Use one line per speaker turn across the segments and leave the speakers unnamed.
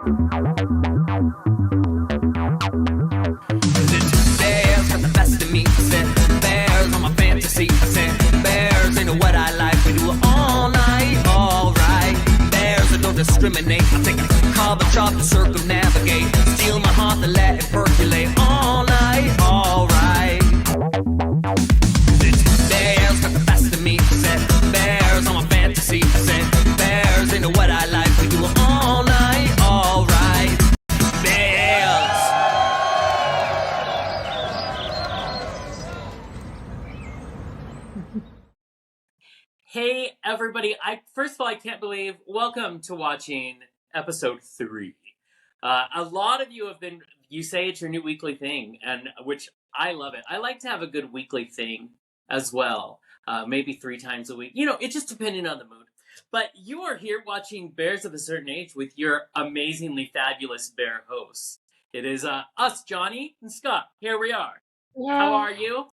Bears got the best of me. Said bears on my fantasy. Said bears ain't what I like. We do it all night, alright. Bears that don't discriminate. I take a carbon chop to circumnavigate. Steal my heart and let it percolate all night, alright. Bears got the best of me. Said bears on my fantasy. Said bears ain't what I like. We do it all night, alright. Bears.
Hey everybody, first of all, I can't believe, welcome to watching episode 3. A lot of you you say it's your new weekly thing, and which I love it. I like to have a good weekly thing as well, maybe 3 times a week. You know, it's just depending on the mood. But you are here watching Bears of a Certain Age with your amazingly fabulous bear hosts. It is us, Jonny and Scott. Here we are.
Well,
How are you?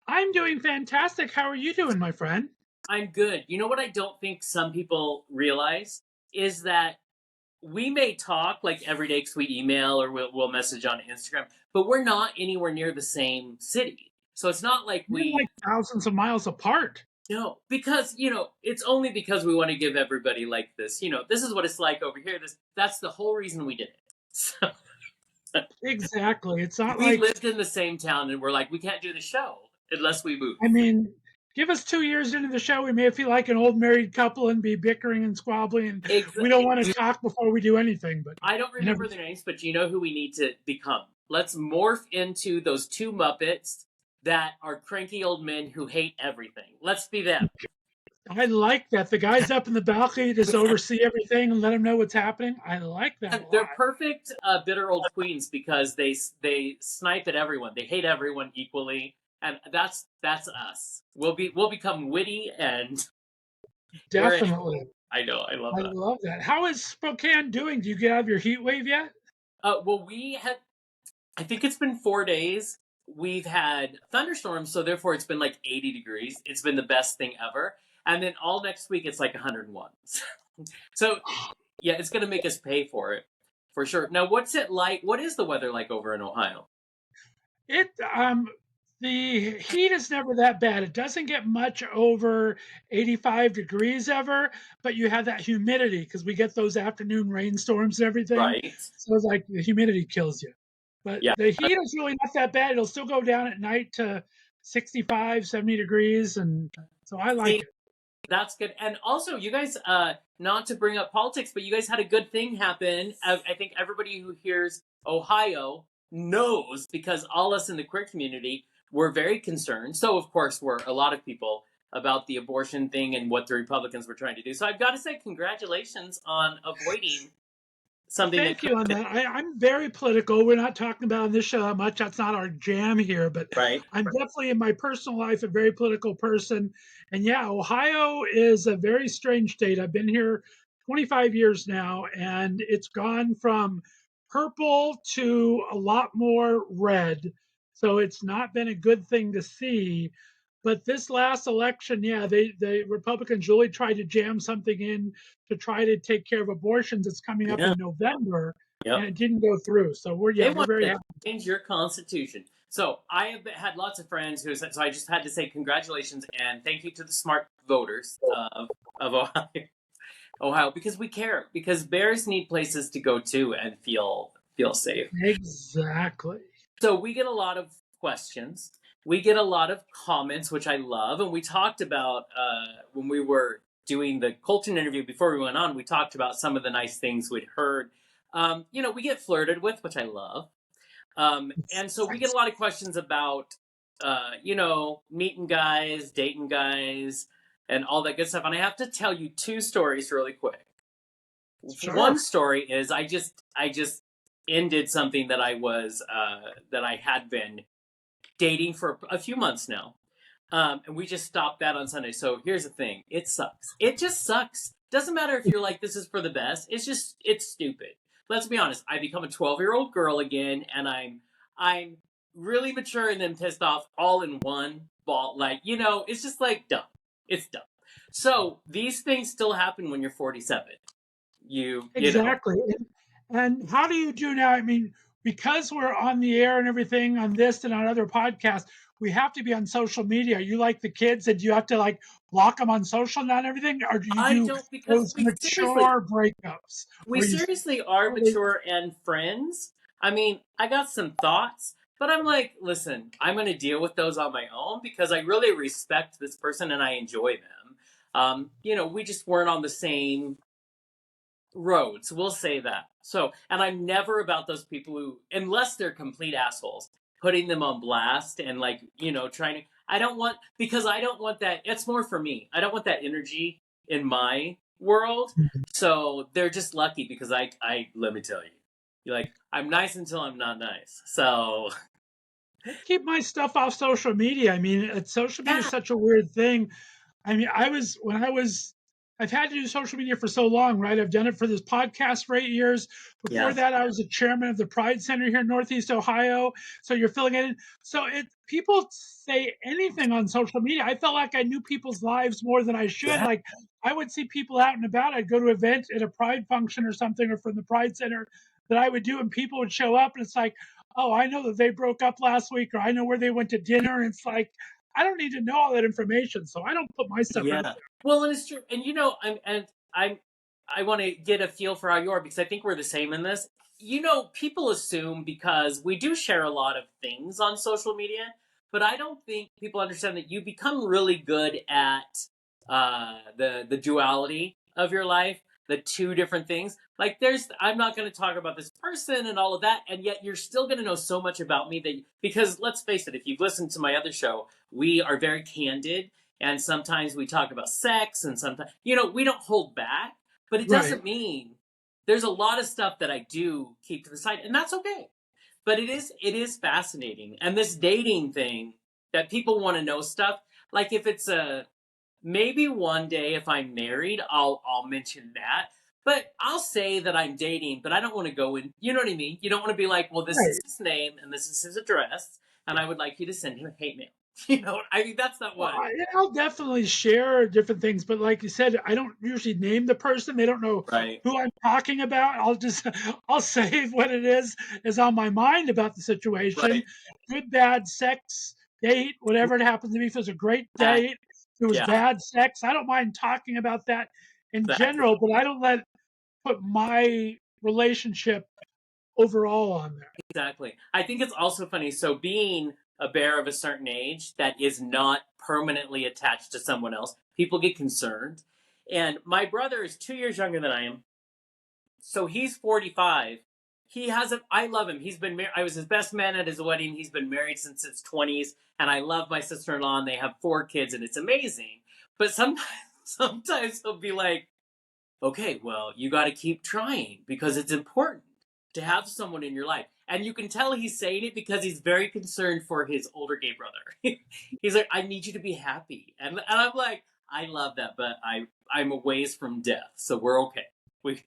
I'm doing fantastic. How are you doing, my friend?
I'm good. You know what I don't think some people realize is that we may talk like every day because we email or we'll message on Instagram, but we're not anywhere near the same city. So it's not like
We're like thousands of miles apart.
No, because, it's only because we want to give everybody like this, this is what it's like over here. That's the whole reason we did it. So,
Exactly. It's not
we
like
lived in the same town and we're like, we can't do the show unless we move.
I mean, give us 2 years into the show, we may feel like an old married couple and be bickering and squabbling. And we don't want to talk before we do anything. But
I don't remember their names, but you know who we need to become. Let's morph into those 2 Muppets that are cranky old men who hate everything. Let's be them.
I like that. The guys up in the balcony just oversee everything and let them know what's happening. I like that.
And they're perfect bitter old queens because they snipe at everyone. They hate everyone equally, and that's us. We'll become witty and
Definitely.
I know. I love that.
I love that. How is Spokane doing? Do you get out of your heat wave yet?
Well, I think it's been 4 days. We've had thunderstorms, so therefore it's been like 80 degrees. It's been the best thing ever. And then all next week it's like 101. So, yeah, it's going to make us pay for it, for sure. Now, what's it like? What is the weather like over in Ohio?
The heat is never that bad. It doesn't get much over 85 degrees ever, but you have that humidity because we get those afternoon rainstorms and everything.
Right.
So it's like the humidity kills you. But
Yeah.
the heat is really not that bad. It'll still go down at night to 65, 70 degrees. And so I like it.
That's good. And also, you guys, not to bring up politics, but you guys had a good thing happen. I think everybody who hears Ohio knows because all us in the queer community were very concerned. So, of course, were a lot of people about the abortion thing and what the Republicans were trying to do. So I've got to say congratulations on avoiding something.
Thank you on that. I'm very political. We're not talking about on this show that much. That's not our jam here. But
right.
I'm definitely in my personal life a very political person. And yeah, Ohio is a very strange state. I've been here 25 years now, and it's gone from purple to a lot more red. So it's not been a good thing to see. But this last election, yeah, the Republicans really tried to jam something in to try to take care of abortions. It's coming up in November, and it didn't go through. So we're very happy.
Change your constitution. So I have had lots of friends who said, so I just had to say congratulations and thank you to the smart voters of Ohio, because we care, because bears need places to go to and feel safe.
Exactly.
So we get a lot of questions. We get a lot of comments, which I love. And we talked about, when we were doing the Colton interview before we went on, we talked about some of the nice things we'd heard. We get flirted with, which I love. And so we get a lot of questions about, meeting guys, dating guys, and all that good stuff. And I have to tell you 2 stories really quick.
Sure.
One story is I just ended something that that I had been dating for a few months now. And we just stopped that on Sunday. So here's the thing. It sucks. It just sucks. Doesn't matter if you're like, this is for the best. It's stupid. Let's be honest. I become a 12-year-old girl again, and I'm really mature and then pissed off all in one ball. Like, it's just like dumb. It's dumb. So these things still happen when you're 47.
Exactly. And how do you do now? I mean, because we're on the air and everything on this and on other podcasts, we have to be on social media. Are you like the kids and you have to like block them on social now and everything? Or do you
I
do
don't, because
those mature breakups
we
where you
seriously are
totally,
mature and friends. I mean, I got some thoughts, but I'm like, listen, I'm going to deal with those on my own because I really respect this person and I enjoy them. We just weren't on the same roads. We'll say that. So, and I'm never about those people who, unless they're complete assholes, putting them on blast and like, trying to. I don't want, because I don't want that. It's more for me. I don't want that energy in my world. So they're just lucky because let me tell you, like, I'm nice until I'm not nice. So,
I keep my stuff off social media. I mean, social media is
yeah,
such a weird thing. I mean, I've had to do social media for so long, right? I've done it for this podcast for 8 years. Before
yeah,
that, I was a chairman of the Pride Center here in Northeast Ohio. So you're filling it in. So people say anything on social media. I felt like I knew people's lives more than I should.
yeah,
Like I would see people out and about. I'd go to an event at a Pride function or something, or from the Pride Center that I would do, and people would show up, and it's like, oh, I know that they broke up last week, or I know where they went to dinner. And it's like, I don't need to know all that information, so I don't put my stuff out
yeah. Well, and it's true, and I'm I want to get a feel for how you are because I think we're the same in this. People assume because we do share a lot of things on social media, but I don't think people understand that you become really good at the duality of your life, the two different things. Like I'm not going to talk about this person and all of that, and yet you're still going to know so much about me that because let's face it, if you've listened to my other show, we are very candid, and sometimes we talk about sex, and sometimes we don't hold back, but it
Right.
doesn't mean there's a lot of stuff that I do keep to the side, and that's okay. But it is fascinating, and this dating thing that people want to know stuff. Like if it's a maybe one day if I'm married, I'll mention that. But I'll say that I'm dating, but I don't want to go in. You know what I mean? You don't want to be like, well, this is
Right.
his name and this is his address, and I would like you to send him hate mail. I mean, that's not
Well,
what.
I'll definitely share different things, but like you said, I don't usually name the person. They don't know
Right,
who I'm talking about. I'll say what it is on my mind about the situation.
right,
Good, bad, sex, date, whatever it happens to be. If it was a great
that,
date, if it was
yeah,
bad sex, I don't mind talking about that in
exactly.
general, but I don't put my relationship overall on there.
Exactly. I think it's also funny. So, being a bear of a certain age that is not permanently attached to someone else, people get concerned. And my brother is 2 years younger than I am. So, he's 45. He hasn't, I love him. He's been married. I was his best man at his wedding. He's been married since his 20s. And I love my sister in law, and they have 4 kids, and it's amazing. But sometimes, sometimes he'll be like, okay, well, you got to keep trying because it's important to have someone in your life. And you can tell he's saying it because he's very concerned for his older gay brother. He's like, I need you to be happy. And I'm like, I love that, but I'm a ways from death, so we're okay.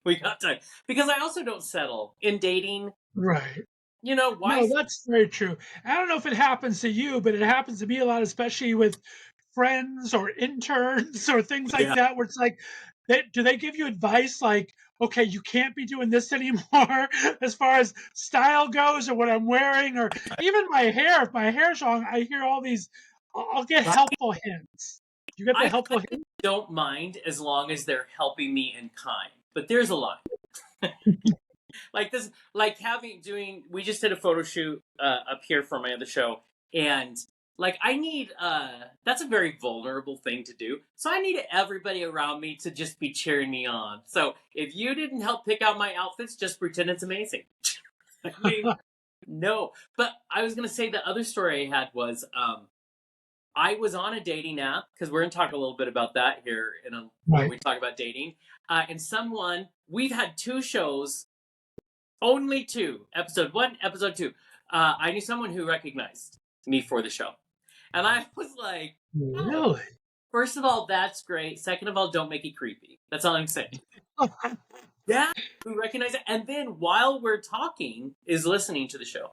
We got time. Because I also don't settle in dating.
Right.
Why?
No, that's very true. I don't know if it happens to you, but it happens to me a lot, especially with friends or interns or things like
Yeah.
that, where it's like, do they give you advice like, okay, you can't be doing this anymore as far as style goes or what I'm wearing or even my hair? If my hair's wrong, I hear all these, I'll get helpful hints. You get the
I
helpful
kind of
hints?
don't mind as long as they're helping me in kind. But there's a line. Like this, like having doing we just did a photo shoot up here for my other show, and like I need that's a very vulnerable thing to do, so I need everybody around me to just be cheering me on. So if you didn't help pick out my outfits, just pretend it's amazing. I mean, no. But I was gonna say the other story I had was I was on a dating app because we're gonna talk a little bit about that here when
Right.
we talk about dating. And we've had 2 shows, only 2. Episode 1, episode 2. I knew someone who recognized me for the show. And I was like, oh,
Really?
first of all, that's great. Second of all, don't make it creepy. That's all I'm saying. Yeah, who recognized it. And then while we're talking, is listening to the show,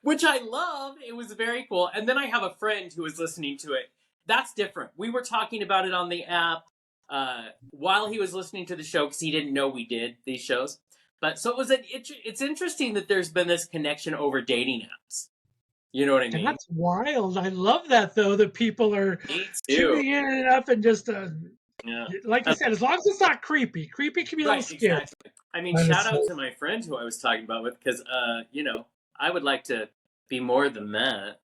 which I love. It was very cool. And then I have a friend who was listening to it. That's different. We were talking about it on the app. while he was listening to the show because he didn't know we did these shows. But so it's interesting that there's been this connection over dating apps. You know what I mean?
That's wild. I love that though, that people are
Me too.
tuning in and up and just
Yeah.
like you said, as long as it's not creepy. Creepy can be a little
Right,
scary.
exactly. I mean,
But
shout
it's
out to my friend who I was talking about with, because, I would like to be more than that.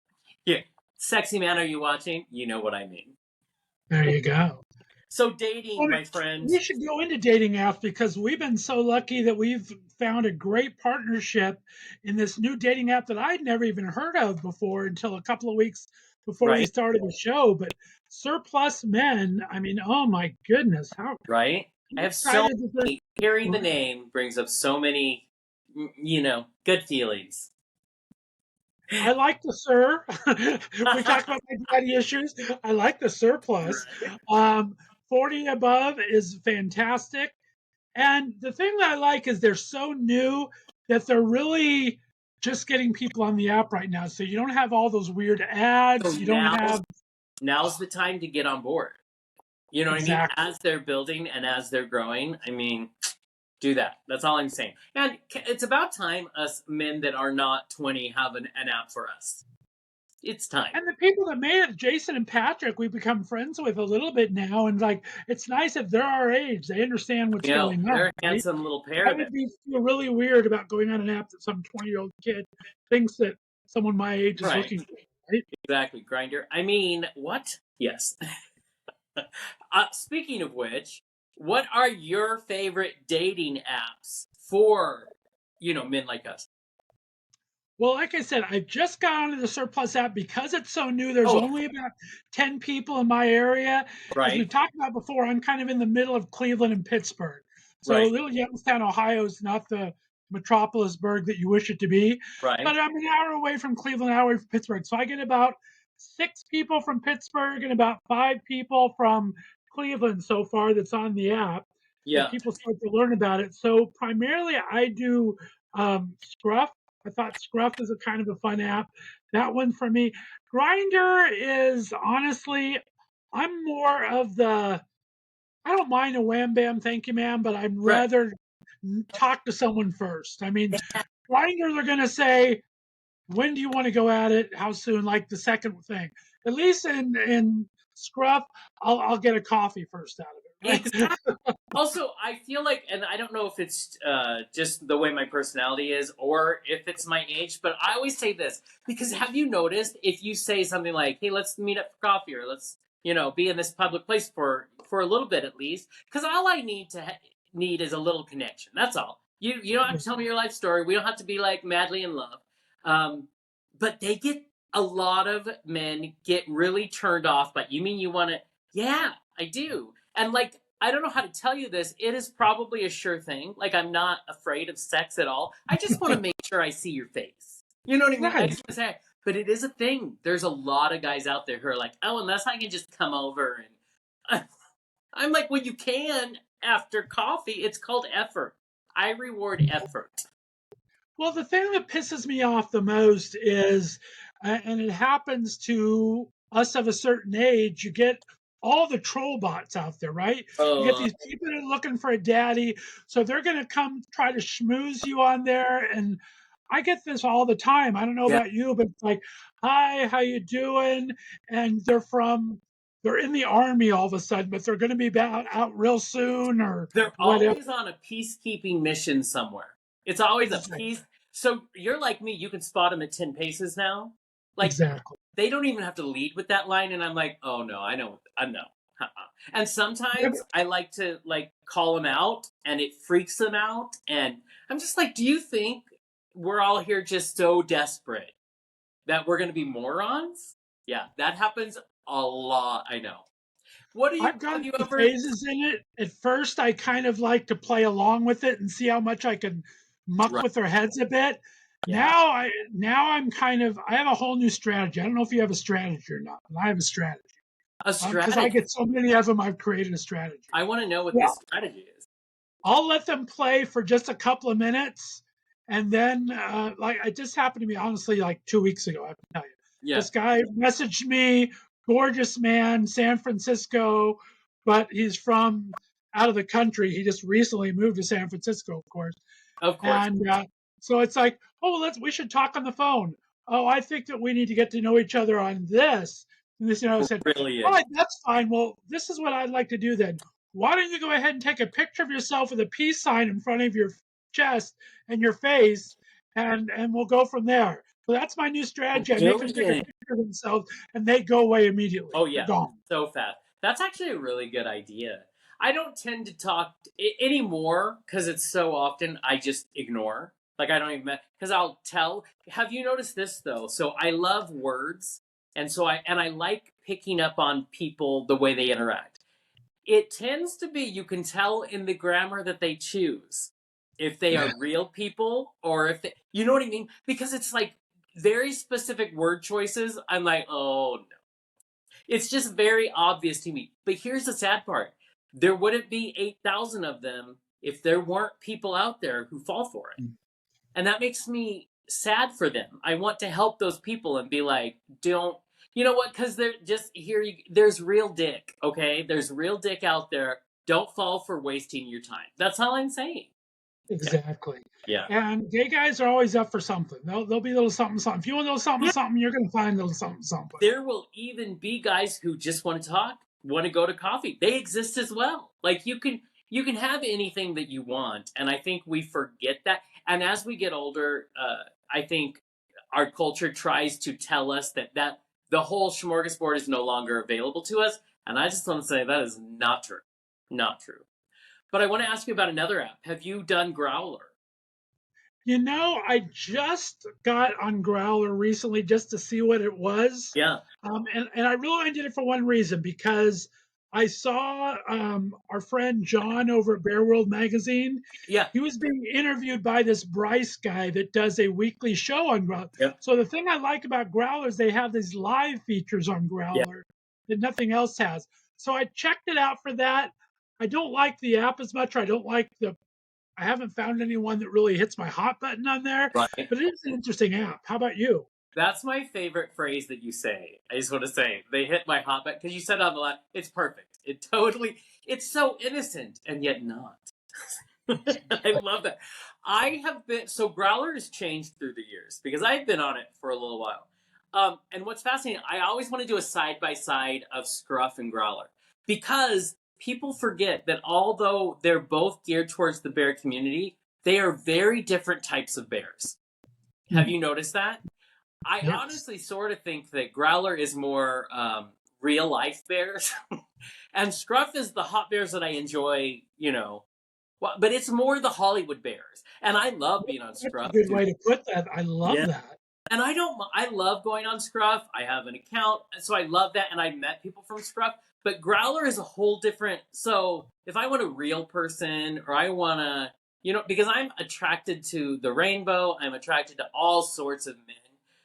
Yeah. Sexy man, are you watching? You know what I mean.
there you go.
So dating,
Well,
my friend.
we should go into dating apps because we've been so lucky that we've found a great partnership in this new dating app that I'd never even heard of before until a couple of weeks before we
Right,
started the show. But Surplus Men, I mean, oh my goodness, how
right. I have so
excited that
many, hearing the
they're
name brings up so many, good feelings.
I like the Sir. We talked about my daddy issues. I like the Surplus.
Right.
40 above is fantastic. And the thing that I like is they're so new that they're really just getting people on the app right now. So you don't have all those weird
So
ads. You don't
now's the time to get on board. You know what I mean?
exactly.
As they're building and as they're growing, I mean, do that. That's all I'm saying. And it's about time us men that are not 20 have an app for us. It's time.
And the people that made it, Jason and Patrick, we've become friends with a little bit now. And like, it's nice that they're our age. They understand what's going on.
They're a
Right?
handsome little pair
I
there.
would be feel really weird about going on an app that some 20-year-old kid thinks that someone my age is
Right.
looking for. Right?
Exactly. Grinder. I mean, what? Yes. Speaking of which, what are your favorite dating apps for, men like us?
Well, like I said, I just got onto the Surplus app because it's so new. There's
Oh,
only about 10 people in my area. As
right.
we've talked about before, I'm kind of in the middle of Cleveland and Pittsburgh. So
Right.
little Youngstown, Ohio is not the metropolis burg that you wish it to be.
Right.
But I'm an hour away from Cleveland, an hour away from Pittsburgh. So I get about 6 people from Pittsburgh and about 5 people from Cleveland so far that's on the app as
Yeah.
people start to learn about it. So primarily I do Scruff. I thought Scruff is a kind of a fun app. That one for me. Grinder is honestly, I'm more of the, I don't mind a wham bam, thank you, ma'am, but I'd
Right.
rather talk to someone first. I mean, Grinder, they're going to say, when do you want to go at it? How soon? Like the second thing. At least in Scruff, I'll get a coffee first out of it, right?
Exactly. Also, I feel like, and I don't know if it's just the way my personality is or if it's my age, but I always say this because have you noticed if you say something like, "Hey, let's meet up for coffee," or "Let's, be in this public place for a little bit at least," because all I need is a little connection. That's all. You don't have to tell me your life story. We don't have to be like madly in love. Um, but a lot of men get really turned off. But you mean you want to? Yeah, I do. And like, I don't know how to tell you this. It is probably a sure thing. Like, I'm not afraid of sex at all. I just want to make sure I see your face. You know what I mean? I
Right.
just want to say, but it is a thing. There's a lot of guys out there who are like, oh, unless I can just come over and I'm like, well, you can after coffee. It's called effort. I reward effort.
Well, the thing that pisses me off the most is, and it happens to us of a certain age, you get all the troll bots out there, right? You get
Uh,
these people that are looking for a daddy, so they're going to come try to schmooze you on there. And I get this all the time. I don't know
yeah,
about you, but it's like, hi, how you doing? And they're in the army all of a sudden, but they're going to be out real soon or
they're
whatever.
always on a peacekeeping mission somewhere. It's always a peace. So you're like me. You can spot them at 10 paces now. Like,
Exactly.
they don't even have to lead with that line, and I'm like, oh no, I know, I know. And sometimes I like to like call them out, and it freaks them out, and I'm just like, do you think we're all here just so desperate that we're going to be morons? Yeah, that happens a lot. I know. What do you
I've
have
gone
you
through
ever?
phases in it. At first, I kind of like to play along with it and see how much I can muck
Right.
with their heads a bit.
Yeah,
Now I'm kind of I have a whole new strategy. I don't know if you have a strategy or not, but I have a strategy
a
because I
strategy.
get so many of them. I've created a strategy.
I want to know what
Yeah,
this strategy is.
I'll let them play for just a couple of minutes, and then like it just happened to me honestly like 2 weeks ago. I have to tell you,
Yeah.
this guy messaged me, gorgeous man, San Francisco, but he's from out of the country. He just recently moved to San Francisco, of course.
Of course.
And so it's like, oh, we should talk on the phone. Oh, I think that we need to get to know each other on this. And this, I said, all
Brilliant.
right, that's fine. Well, this is what I'd like to do then. Why don't you go ahead and take a picture of yourself with a peace sign in front of your chest and your face, and we'll go from there. So that's my new strategy. I make them take a
Brilliant.
picture of themselves, and they go away immediately.
Oh
They're
yeah,
gone.
so fast. That's actually a really good idea. I don't tend to talk anymore because it's so often I just ignore. Like I don't even because I'll tell. Have you noticed this though? So I love words, and so I like picking up on people the way they interact. It tends to be you can tell in the grammar that they choose if they are real people or if they, you know what I mean? Because it's like very specific word choices. I'm like, oh no. It's just very obvious to me. But here's the sad part. There wouldn't be 8,000 of them if there weren't people out there who fall for it. And that makes me sad for them. I want to help those people and be like, don't, you know what? Because they're just here. There's real dick, okay? There's real dick out there. Don't fall for wasting your time. That's all I'm saying.
Exactly.
Yeah.
And gay guys are always up for something. They'll be a little something, something. If you want a little something,
Yeah.
something, you're going to find a little something, something.
There will even be guys who just want to talk, want to go to coffee. They exist as well. Like you can have anything that you want, and I think we forget that. And as we get older, I think our culture tries to tell us that the whole smorgasbord is no longer available to us. And I just want to say that is not true, not true. But I want to ask you about another app. Have you done Growler?
I just got on Growler recently just to see what it was.
Yeah.
And I really only did it for one reason, because I saw our friend John over at Bear World Magazine.
Yeah.
He was being interviewed by this Bryce guy that does a weekly show on Growler.
Yep.
So the thing I like about Growler is they have these live features on Growler that nothing else has. So I checked it out for that. I don't like the app as much. I haven't found anyone that really hits my hot button on there,
Right.
but it is an interesting app. How about you?
That's my favorite phrase that you say. I just want to say they hit my hot button because you said on the left. It's perfect. It's so innocent and yet not. I love that. So Growler has changed through the years because I've been on it for a little while. And what's fascinating, I always want to do a side by side of Scruff and Growler because people forget that although they're both geared towards the bear community, they are very different types of bears. Have you noticed that? I honestly sort of think that Growler is more real life bears, and Scruff is the hot bears that I enjoy. But it's more the Hollywood bears, and I love being on Scruff.
That's a good way to put that. I love that.
And I love going on Scruff. I have an account, so I love that, and I met people from Scruff. But Growler is a whole different. So if I want a real person, or I want to, because I'm attracted to the rainbow, I'm attracted to all sorts of men.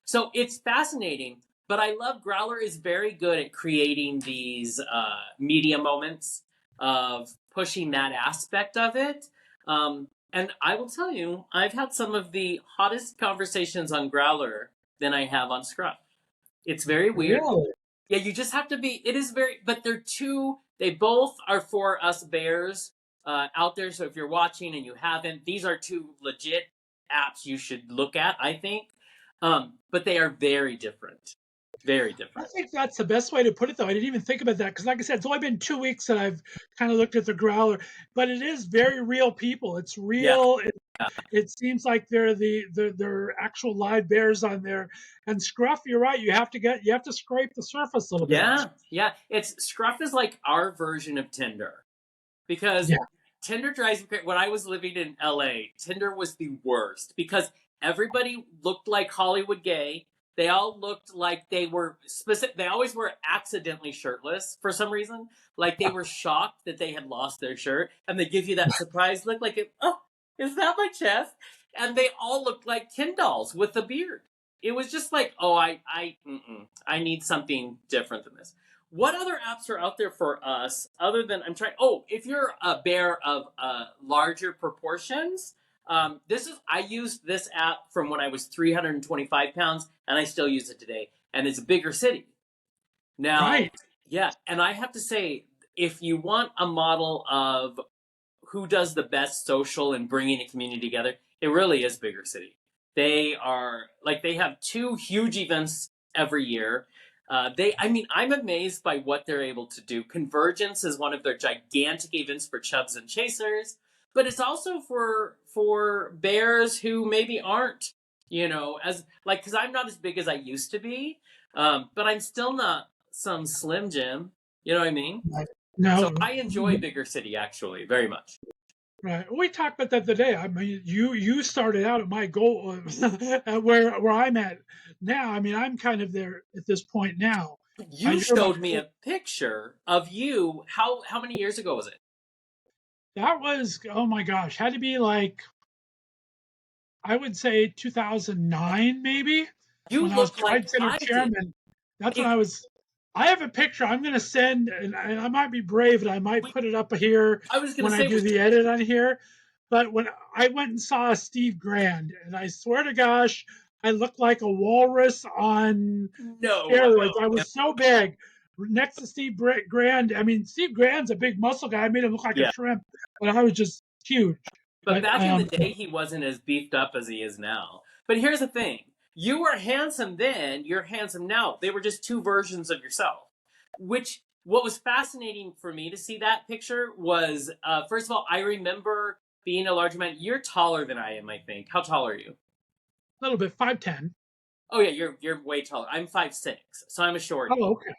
So it's fascinating, but I love Growler is very good at creating these media moments of pushing that aspect of it. And I will tell you, I've had some of the hottest conversations on Growler than I have on Scruff. It's very weird.
Really?
Yeah, you just have to be, it is very, but they both are for us bears out there. So if you're watching and you haven't, these are two legit apps you should look at, I think. But they are very different. Very different.
I think that's the best way to put it, though. I didn't even think about that because, like I said, it's only been 2 weeks that I've kind of looked at the Growler, but it is very real people. It's real.
Yeah.
It seems like they're actual live bears on there. And Scruff, you're right. You have to scrape the surface a little bit.
Yeah. Scruff is like our version of Tinder, because Tinder drives me crazy. When I was living in LA, Tinder was the worst because everybody looked like Hollywood gay. They all looked like they were specific. They always were accidentally shirtless for some reason. Like they were shocked that they had lost their shirt, and they give you that surprise look, like, "Oh, is that my chest?" And they all looked like Ken dolls with a beard. It was just like, oh, I need something different than this. What other apps are out there for us other than if you're a bear of larger proportions. I used this app from when I was 325 pounds, and I still use it today. And it's a bigger city. Now,
Right.
Yeah, and I have to say, if you want a model of who does the best social and bringing a community together, it really is Bigger City. They are like, they have two huge events every year. I'm amazed by what they're able to do. Convergence is one of their gigantic events for chubs and chasers, but it's also for bears who maybe aren't, as like, because I'm not as big as I used to be, but I'm still not some Slim Jim. You know what I mean? So
No,
I enjoy Bigger City actually very much.
right. We talked about that today. I mean, you started out at my goal at where I'm at now. I mean, I'm kind of there at this point now.
You
You're my
showed me a picture of you. How many years ago was it?
that was, oh my gosh, had to be like, I would say 2009 maybe,
You
when I was
look like
Pride Center
I did.
chairman. That's when
If
I have a picture I'm going to send, and I might be brave and I might
we,
put it up here
I was gonna
when I
say
do
we
the edit on here. But when I went and saw Steve Grand, and I swear to gosh, I looked like a walrus on
no.
steroids. I was so big next to Steve Grand. I mean, Steve Grand's a big muscle guy. I made him look like a
Yeah,
shrimp, but I was just huge.
but
But
back in the day, he wasn't as beefed up as he is now. But here's the thing: you were handsome then. You're handsome now. They were just two versions of yourself. Which what was fascinating for me to see that picture was, first of all, I remember being a larger man. You're taller than I am, I think. How tall are you?
a little bit 5'10".
Oh yeah, you're way taller. I'm 5'6", so I'm a shorty.
Oh, okay.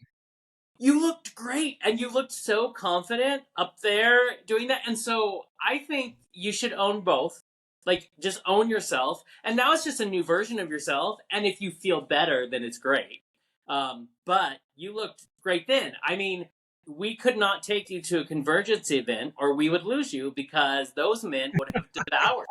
You looked great, and you looked so confident up there doing that. And so I think you should own both. Like, just own yourself. And now it's just a new version of yourself. And if you feel better, then it's great. But you looked great then. I mean, we could not take you to a convergence event, or we would lose you because those men would have devoured.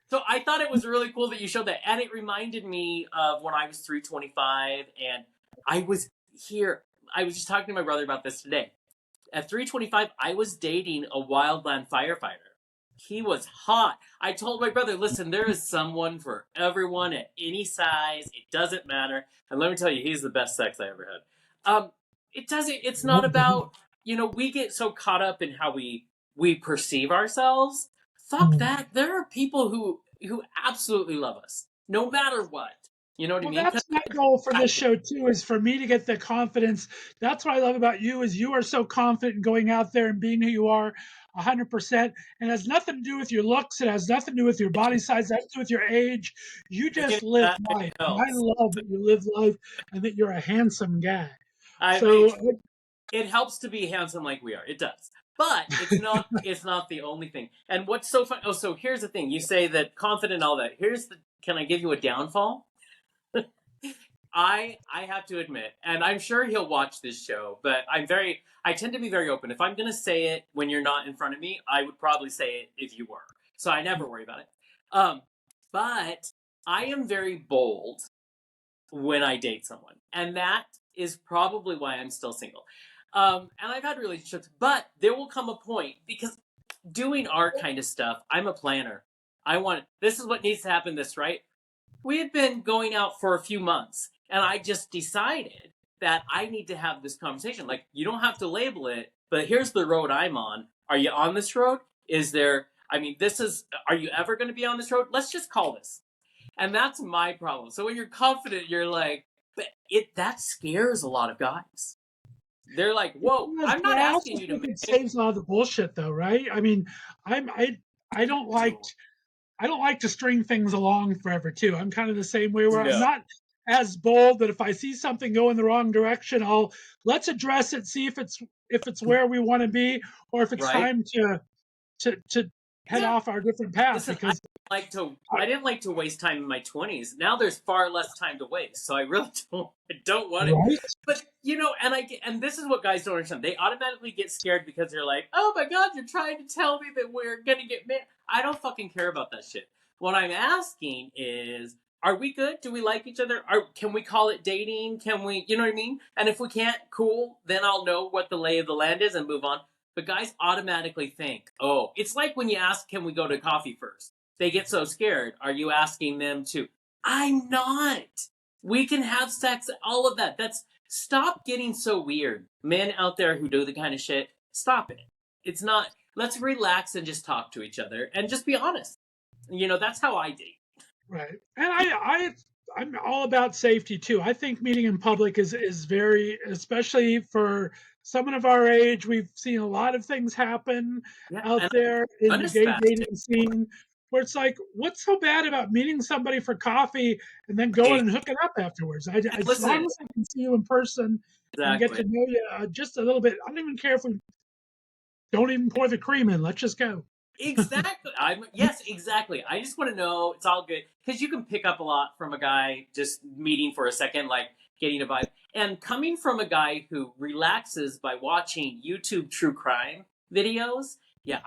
So I thought it was really cool that you showed that, and it reminded me of when I was 325, and I was here. I was just talking to my brother about this today. At 325, I was dating a wildland firefighter. He was hot. I told my brother, "Listen, there is someone for everyone at any size. It doesn't matter." And let me tell you, he's the best sex I ever had. It doesn't. It's not about, we get so caught up in how we perceive ourselves. Fuck that. There are people who absolutely love us, no matter what. You know what I
Well,
mean? 'Cause
that's my goal for this show too, is for me to get the confidence. That's what I love about you, is you are so confident in going out there and being who you are 100%. And it has nothing to do with your looks. It has nothing to do with your body size. It has to do with your age. You just live
that
life. And I
helps.
love that you live life and that you're a handsome guy.
I mean,
So,
it helps to be handsome like we are. It does. But it's not the only thing. And what's so fun, so here's the thing. You say that confident and all that. Can I give you a downfall? I have to admit, and I'm sure he'll watch this show, but I tend to be very open. If I'm gonna say it when you're not in front of me, I would probably say it if you were. So I never worry about it. But I am very bold when I date someone. And that is probably why I'm still single. And I've had relationships, but there will come a point, because doing our kind of stuff, I'm a planner. This is what needs to happen, right? We had been going out for a few months, and I just decided that I need to have this conversation. Like, you don't have to label it, but here's the road I'm on. Are you on this road? Are you ever going to be on this road? Let's just call this. And that's my problem. So when you're confident, you're like, but that scares a lot of guys. They're like, whoa, I'm not
I also
asking you to
think it
make.
saves a lot of the bullshit, though, right? I mean, I don't like I don't like to string things along forever too. I'm kind of the same way, where I'm
No,
not as bold, that if I see something go in the wrong direction, let's address it, see if it's where we want to be, or if it's
right?
time to head
Yeah.
off our different path.
Listen,
Because
I didn't like to waste time in my 20s. Now there's far less time to waste, so I really don't want it.
right,
But and this is what guys don't understand. They automatically get scared because they're like, "Oh my god, you're trying to tell me that we're gonna get married." I don't fucking care about that shit. What I'm asking is, are we good? Do we like each other? Can we call it dating? Can we, you know what I mean? And if we can't, cool. Then I'll know what the lay of the land is and move on. But guys automatically think, oh, it's like when you ask, "Can we go to coffee first?" They get so scared. Are you asking them to? I'm not. We can have sex, all of that. stop getting so weird. Men out there who do the kind of shit, stop it. It's not, let's relax and just talk to each other and just be honest. That's how I date.
Right. And I'm all about safety too. I think meeting in public is very, especially for someone of our age, we've seen a lot of things happen
Yeah.
out
And
there in the
honest
gay
fast.
dating scene where it's like, what's so bad about meeting somebody for coffee and then going and hooking up afterwards? As long
Listen,
as I can see you in person and get
exactly.
to know you just a little bit, I don't even care if we don't even pour the cream in. Let's just go.
Exactly. Yes, exactly. I just want to know it's all good because you can pick up a lot from a guy just meeting for a second, like getting a vibe. And coming from a guy who relaxes by watching YouTube true crime videos, yeah,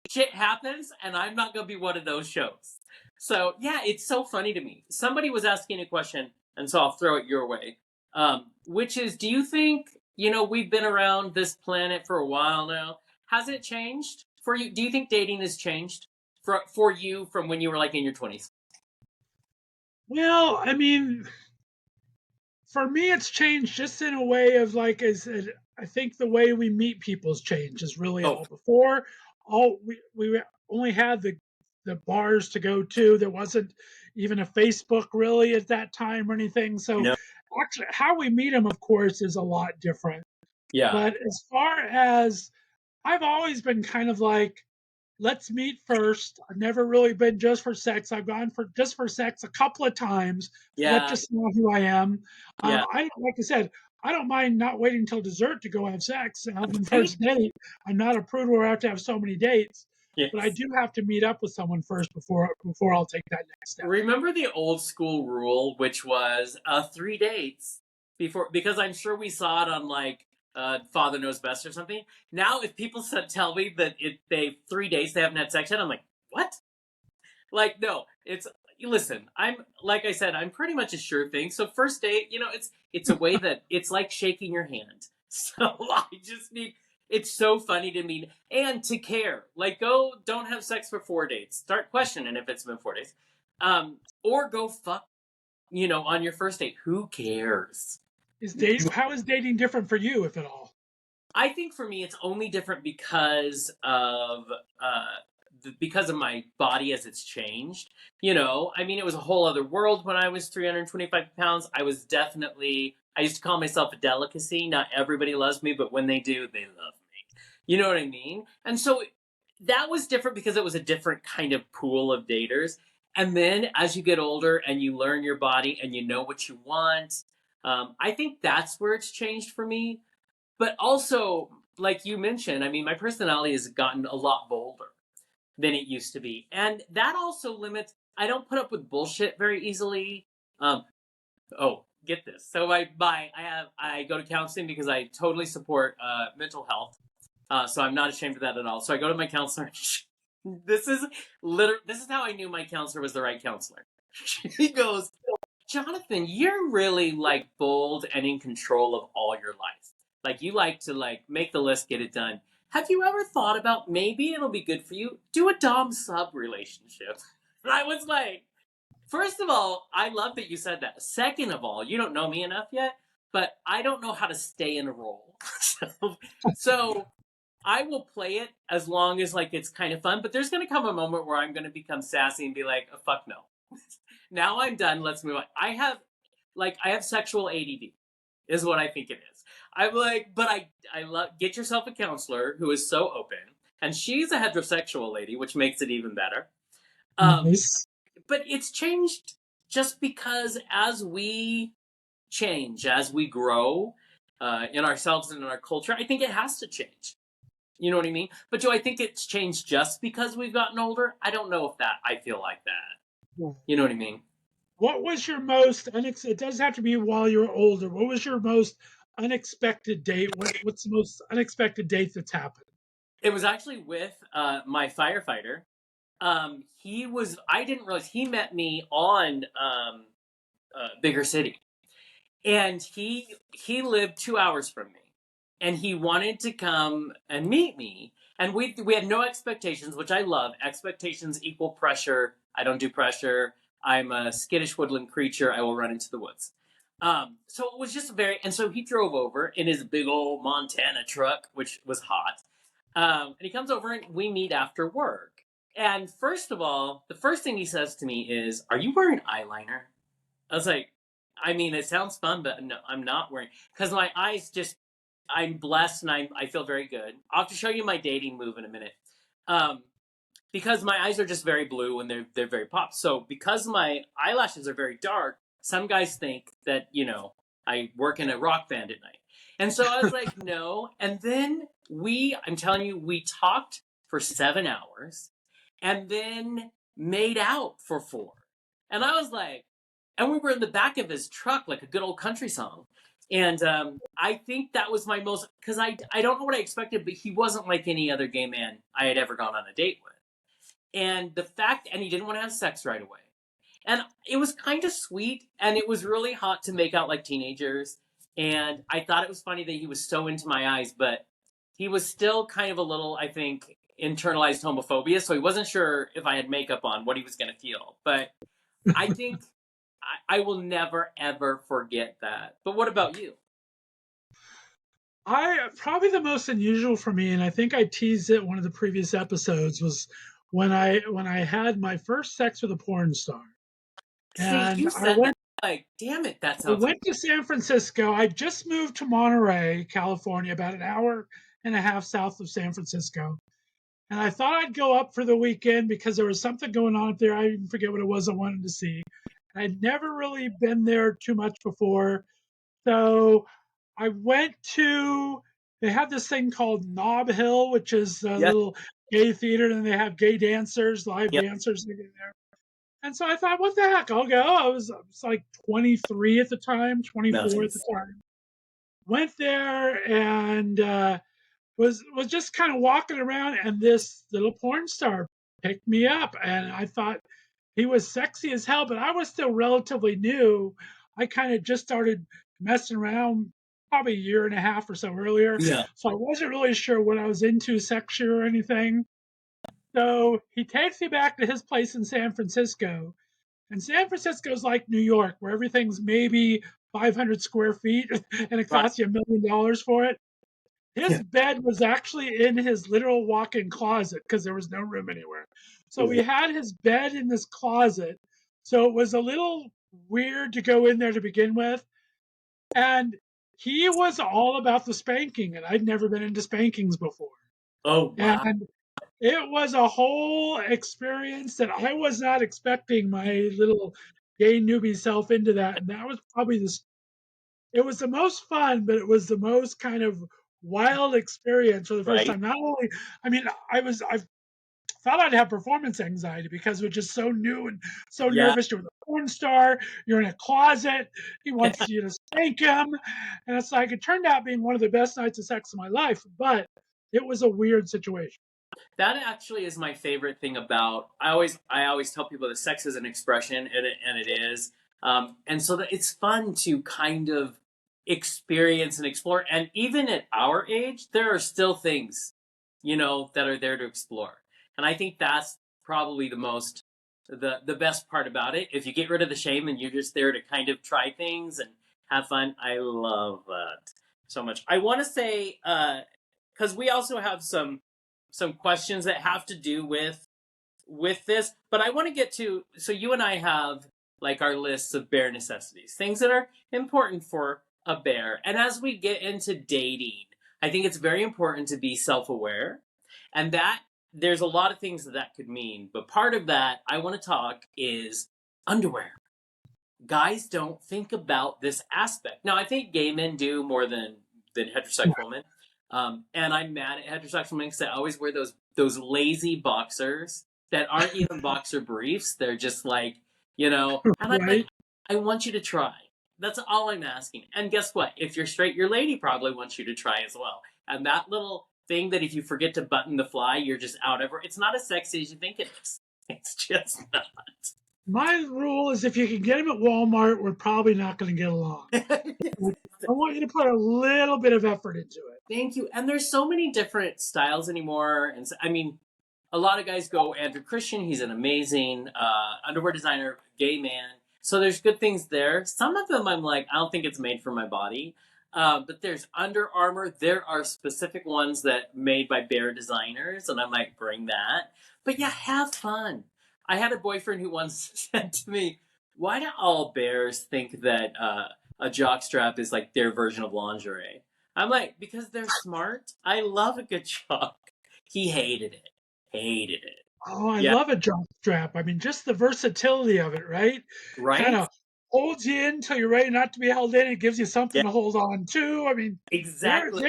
shit happens, and I'm not gonna be one of those shows. So yeah, it's so funny to me. Somebody was asking a question, and so I'll throw it your way, which is, do you think we've been around this planet for a while now? Has it changed for you? Do you think dating has changed for you from when you were like in your 20s?
Well, I mean, for me, it's changed just in a way of like, I think the way we meet people's changed is really
Oh
all. Before, all we only had the bars to go to. There wasn't even a Facebook really at that time or anything. So
no,
actually, how we meet them, of course, is a lot different.
yeah,
But as far as I've always been kind of like, let's meet first. I've never really been just for sex. I've gone for just for sex a couple of times. Let
yeah,
just know who I am.
yeah,
I don't, like I said, I don't mind not waiting until dessert to go have sex on the
right,
first date. I'm not a prude where I have to have so many dates, but I
yes.
do have to meet up with someone first before I'll take that next step.
Remember the old school rule, which was 3 dates before, because I'm sure we saw it on like Father Knows Best or something. Now, if people tell me that they 3 days they haven't had sex yet, I'm like, what? Like, no, it's listen. I'm like I said, I'm pretty much a sure thing. So first date, it's a way that it's like shaking your hand. So I just need. It's so funny to me and to care. Like, go, don't have sex for 4 dates. Start questioning if it's been 4 days, or go fuck. On your first date. Who cares?
How is dating different for you, if at all?
I think for me, it's only different because of my body as it's changed. I mean, it was a whole other world when I was 325 pounds. I used to call myself a delicacy. Not everybody loves me, but when they do, they love me. You know what I mean? And so that was different because it was a different kind of pool of daters. And then as you get older and you learn your body and you know what you want, I think that's where it's changed for me. But also, like you mentioned, I mean, my personality has gotten a lot bolder than it used to be. And that also limits, I don't put up with bullshit very easily. Um, get this. So I go to counseling because I totally support mental health. So I'm not ashamed of that at all. So I go to my counselor. This is how I knew my counselor was the right counselor. She goes, Jonathan, you're really like bold and in control of all your life. Like you like to like make the list, get it done. Have you ever thought about maybe it'll be good for you? Do a dom sub relationship. And I was like, first of all, I love that you said that. Second of all, you don't know me enough yet, but I don't know how to stay in a role. so I will play it as long as like it's kind of fun, but there's going to come a moment where I'm going to become sassy and be like, oh, fuck no. Now I'm done. Let's move on. I have sexual ADD is what I think it is. I'm like, but I love, get yourself a counselor who is so open, and she's a heterosexual lady, which makes it even better. Um,
Nice.
but it's changed just because as we change, as we grow in ourselves and in our culture, I think it has to change. You know what I mean? But do I think it's changed just because we've gotten older? I don't know if that I feel like that. You know what I mean?
What was your most it doesn't have to be while you're older. What was your most unexpected date? What's the most unexpected date that's happened?
It was actually with my firefighter. I didn't realize he met me on Bigger City. And he lived 2 hours from me. And he wanted to come and meet me. And we had no expectations, which I love. Expectations equal pressure. I don't do pressure. I'm a skittish woodland creature. I will run into the woods. So it was just and so he drove over in his big old Montana truck, which was hot. And he comes over and we meet after work. And first of all, the first thing he says to me is, "Are you wearing eyeliner?" I was like, I mean, it sounds fun, but no, I'm not wearing, because my eyes just, I'm blessed and I feel very good. I'll have to show you my dating move in a minute. Um, because my eyes are just very blue and they're very pop. So because my eyelashes are very dark, some guys think that, I work in a rock band at night. And so I was like, no. And then I'm telling you, we talked for 7 hours and then made out for 4. And I was like, and we were in the back of his truck, like a good old country song. And I think that was my most, because I don't know what I expected, but he wasn't like any other gay man I had ever gone on a date with. And and he didn't want to have sex right away. And it was kind of sweet, and it was really hot to make out like teenagers. And I thought it was funny that he was so into my eyes, but he was still kind of a little, I think, internalized homophobia. So he wasn't sure if I had makeup on what he was going to feel. But I think I will never, ever forget that. But what about you?
I probably the most unusual for me, and I think I teased it one of the previous episodes, was when I had my first sex with a porn star.
See,
And
you said that, like, damn it, that
I
sounds
went to San Francisco. I just moved to Monterey, California, about an hour and a half south of San Francisco. And I thought I'd go up for the weekend because there was something going on up there. I even forget what it was I wanted to see. I'd never really been there too much before. So I went to, they have this thing called Nob Hill, which is a
Yes.
little gay theater, and they have gay dancers, live
Yep.
dancers there. And so I thought, what the heck, I'll go. I was like 23 at the time, 24 at the
Nice.
time. Went there and was just kind of walking around, and this little porn star picked me up, and I thought he was sexy as hell, but I was still relatively new. I kind of just started messing around probably a year and a half or so earlier,
Yeah.
so I wasn't really sure what I was into sexually or anything. So he takes me back to his place in San Francisco, and San Francisco's like New York, where everything's maybe 500 square feet and it
Right.
costs you $1 million for it. His
Yeah.
bed was actually in his literal walk-in closet because there was no room anywhere. So we had his bed in this closet. So it was a little weird to go in there to begin with. And he was all about the spanking, and I'd never been into spankings before.
Oh, wow.
And it was a whole experience that I was not expecting my little gay newbie self into that. And that was probably it was the most fun, but it was the most kind of wild experience for the first
Right.
time. Not only, I mean, I thought I'd have performance anxiety because it was just so new and so
Yeah.
nervous. You're with a porn star, you're in a closet, he wants you to spank him. And it's like, it turned out being one of the best nights of sex of my life, but it was a weird situation.
That actually is my favorite thing about. I always tell people that sex is an expression, and it is. And so that it's fun to kind of experience and explore. And even at our age, there are still things, that are there to explore. And I think that's probably the best part about it. If you get rid of the shame and you're just there to kind of try things and have fun, I love that so much. I want to say, because we also have some questions that have to do with this, but I want to get to, so you and I have like our lists of bare necessities, things that are important for a bear. And as we get into dating, I think it's very important to be self-aware, and that there's a lot of things that could mean, but part of that I want to talk is underwear. Guys don't think about this aspect. Now, I think gay men do more than heterosexual men. And I'm mad at heterosexual men because they always wear those lazy boxers that aren't even boxer briefs. They're just like, and I'm like,
Right?
I want you to try. That's all I'm asking. And guess what? If you're straight, your lady probably wants you to try as well. And that little thing that if you forget to button the fly, you're just out of it. It's not as sexy as you think it is. It's just not.
My rule is if you can get him at Walmart, we're probably not going to get along. I want you to put a little bit of effort into it.
Thank you. And there's so many different styles anymore. And so, I mean, a lot of guys go Andrew Christian. He's an amazing underwear designer, gay man. So there's good things there. Some of them I'm like, I don't think it's made for my body. But there's Under Armour. There are specific ones that made by Bear designers, and I might bring that. But yeah, have fun. I had a boyfriend who once said to me, "Why do all bears think that a jockstrap is like their version of lingerie?" I'm like, because they're smart. I love a good jock. He hated it. Hated it.
Oh, I
Yeah.
love a jock strap. I mean, just the versatility of it, right? Kind
Right?
of holds you in until you're ready not to be held in. It gives you something
Yeah.
to hold on to. I mean, there
Exactly.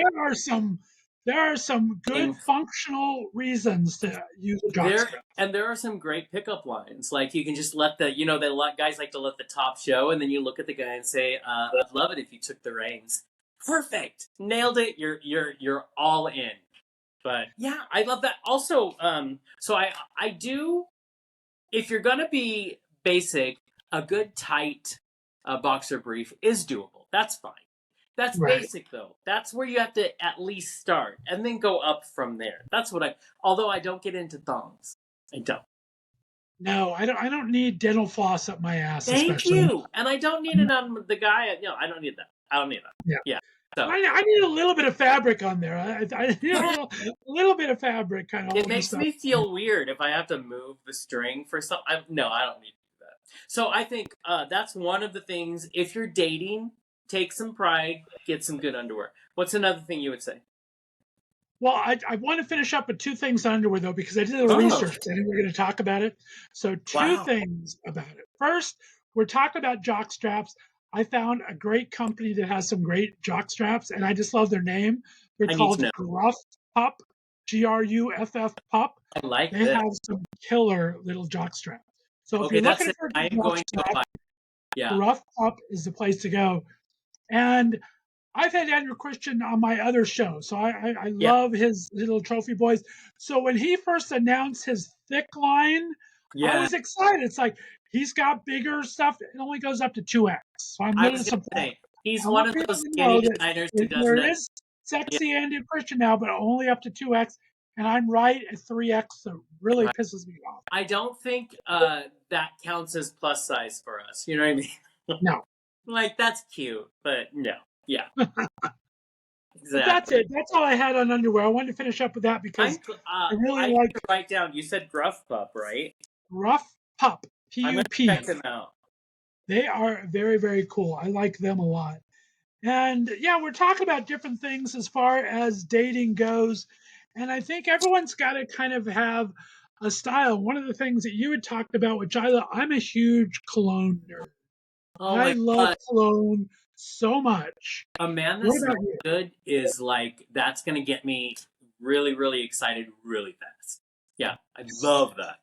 there are some good functional reasons to use a jock
There
strap.
and there are some great pickup lines. Like you can just let the guys like to let the top show, and then you look at the guy and say, "I'd love it if you took the reins." Perfect, nailed it. You're all in. But yeah, I love that. Also, so I do. If you're gonna be basic, a good tight boxer brief is doable. That's fine. That's
Right.
basic though. That's where you have to at least start and then go up from there. That's what I. Although I don't get into thongs, I don't.
No, I don't need dental floss up my ass,
Thank
especially.
you, and I don't need it on the guy. I don't need that. I don't need that.
Yeah.
Yeah. So
I need a little bit of fabric on there. I need
yeah,
a little bit of fabric kind of
it
holding
makes
stuff.
me feel weird if I have to move the string for some. No, I don't need to do that. So I think that's one of the things. If you're dating, take some pride, get some good underwear. What's another thing you would say?
Well, I want to finish up with two things on underwear though, because I did a little
Oh,
research and we're going to talk about it. So two
wow!
things about it. First, we're talking about jock straps. I found a great company that has some great jock straps, and I just love their name. They're
I need to
called
know.
Gruff Pup, Gruff Pup.
I like
They
this.
have some killer little jock straps. So if
Okay,
you're
that's
looking
it.
for a
I
good
am
jock
going to
strap,
apply. Yeah,
Gruff Pup is the place to go. And I've had Andrew Christian on my other show, so I
yeah,
love his little trophy boys. So when he first announced his thick line, I
yeah.
was excited. It's like he's got bigger stuff. It only goes up to 2x. So I'm
I
going to
was gonna
support.
say he's
I
one
want
of
people
those
to
skinny
know that
designers who doesn't.
there is
Yeah,
sexy Andrew Christian now, but only up to 2x. And I'm right at 3x, so it really
right.
pisses me off.
I don't think that counts as plus size for us. You know what I mean?
No,
Like that's cute, but no. Yeah,
but that's
exactly.
it. That's all I had on underwear. I wanted to finish up with that because I really
I need
like
to write down. You said Gruff Pup, right?
Rough Pup,
I'm gonna
Pup.
check them out.
They are very, very cool. I like them a lot. And yeah, we're talking about different things as far as dating goes. And I think everyone's got to kind of have a style. One of the things that you had talked about, which I love, I'm a huge cologne nerd.
Oh
I
my
love
god,
cologne so much.
a man that
What
smells
about you?
good is like that's gonna get me really, really excited really fast. Yeah, I love that.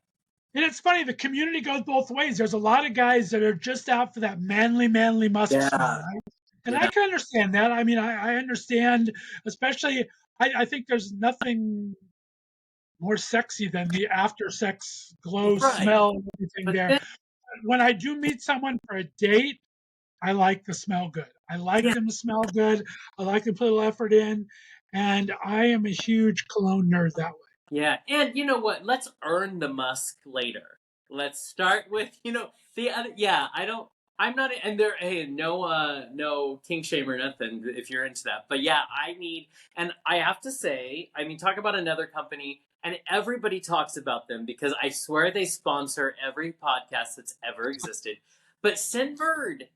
And it's funny, the community goes both ways. There's a lot of guys that are just out for that manly musk smell,
Yeah,
right? And I
yeah,
can understand that. I mean, I understand, especially, I think there's nothing more sexy than the after sex glow
right.
smell and everything
But
there.
then,
When I do meet someone for a date, I like to smell good. I like
yeah,
them to smell good. I like to put a little effort in. And I am a huge cologne nerd that way.
yeah, and you know what? Let's earn the musk later. Let's start with the other. Yeah, I don't. I'm not. And there. Hey, no kink shame or nothing if you're into that. But yeah, I need. And I have to say, I mean, talk about another company, and everybody talks about them because I swear they sponsor every podcast that's ever existed. But Scentbird.